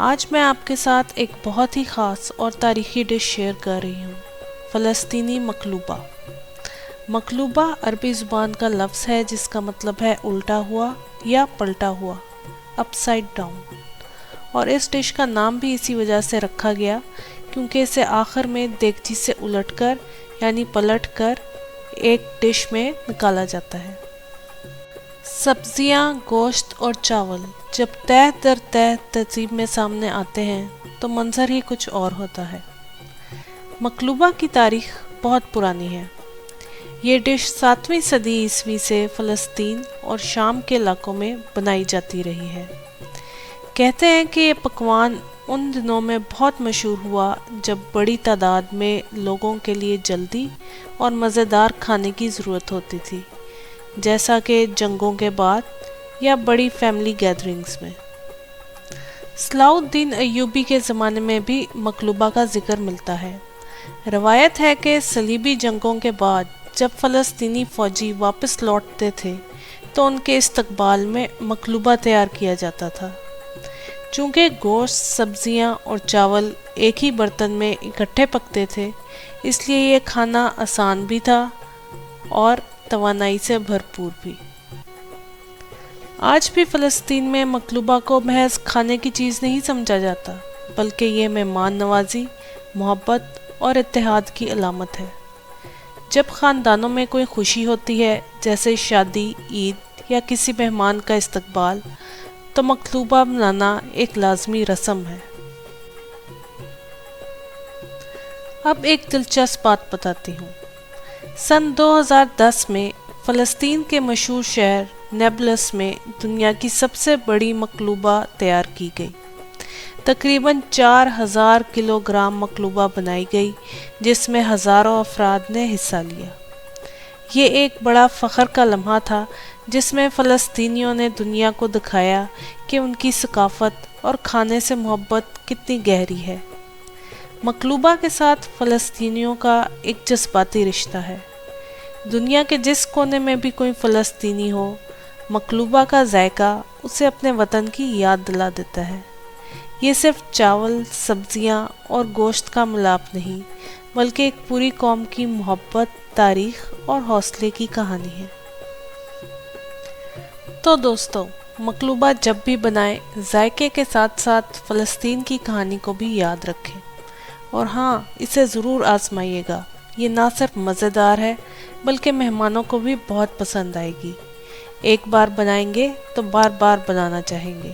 آج میں آپ کے ساتھ ایک بہت ہی خاص اور تاریخی ڈش شیئر کر رہی ہوں، فلسطینی مقلوبہ۔ مقلوبہ عربی زبان کا لفظ ہے جس کا مطلب ہے الٹا ہوا یا پلٹا ہوا، اپ سائڈ ڈاؤن، اور اس ڈش کا نام بھی اسی وجہ سے رکھا گیا کیونکہ اسے آخر میں دیگچی سے الٹ کر یعنی پلٹ کر ایک ڈش میں نکالا جاتا ہے۔ سبزیاں، گوشت اور چاول جب تہہ در تہہ ترتیب میں سامنے آتے ہیں تو منظر ہی کچھ اور ہوتا ہے۔ مقلوبہ کی تاریخ بہت پرانی ہے۔ یہ ڈش 7ویں صدی عیسوی سے فلسطین اور شام کے علاقوں میں بنائی جاتی رہی ہے۔ کہتے ہیں کہ یہ پکوان ان دنوں میں بہت مشہور ہوا جب بڑی تعداد میں لوگوں کے لیے جلدی اور مزیدار کھانے کی ضرورت ہوتی تھی، جیسا کہ جنگوں کے بعد یا بڑی فیملی گیدرنگز میں۔ صلاح الدین ایوبی کے زمانے میں بھی مقلوبہ کا ذکر ملتا ہے۔ روایت ہے کہ صلیبی جنگوں کے بعد جب فلسطینی فوجی واپس لوٹتے تھے تو ان کے استقبال میں مقلوبہ تیار کیا جاتا تھا۔ چونکہ گوشت، سبزیاں اور چاول ایک ہی برتن میں اکٹھے پکتے تھے، اس لیے یہ کھانا آسان بھی تھا اور توانائی سے بھرپور بھی۔ آج بھی فلسطین میں مقلوبہ کو محض کھانے کی چیز نہیں سمجھا جاتا، بلکہ یہ مہمان نوازی، محبت اور اتحاد کی علامت ہے۔ جب خاندانوں میں کوئی خوشی ہوتی ہے، جیسے شادی، عید یا کسی مہمان کا استقبال، تو مقلوبہ بنانا ایک لازمی رسم ہے۔ اب ایک دلچسپ بات بتاتی ہوں۔ سن 2010 میں فلسطین کے مشہور شہر نیبلس میں دنیا کی سب سے بڑی مقلوبہ تیار کی گئی۔ تقریباً 4000 کلو گرام مقلوبہ بنائی گئی، جس میں ہزاروں افراد نے حصہ لیا۔ یہ ایک بڑا فخر کا لمحہ تھا جس میں فلسطینیوں نے دنیا کو دکھایا کہ ان کی ثقافت اور کھانے سے محبت کتنی گہری ہے۔ مقلوبہ کے ساتھ فلسطینیوں کا ایک جذباتی رشتہ ہے۔ دنیا کے جس کونے میں بھی کوئی فلسطینی ہو، مقلوبہ کا ذائقہ اسے اپنے وطن کی یاد دلا دیتا ہے۔ یہ صرف چاول، سبزیاں اور گوشت کا ملاپ نہیں، بلکہ ایک پوری قوم کی محبت، تاریخ اور حوصلے کی کہانی ہے۔ تو دوستو، مقلوبہ جب بھی بنائیں، ذائقے کے ساتھ ساتھ فلسطین کی کہانی کو بھی یاد رکھیں، اور ہاں، اسے ضرور آزمائیے گا۔ یہ نہ صرف مزیدار ہے بلکہ مہمانوں کو بھی بہت پسند آئے گی۔ ایک بار بنائیں گے تو بار بار بنانا چاہیں گے۔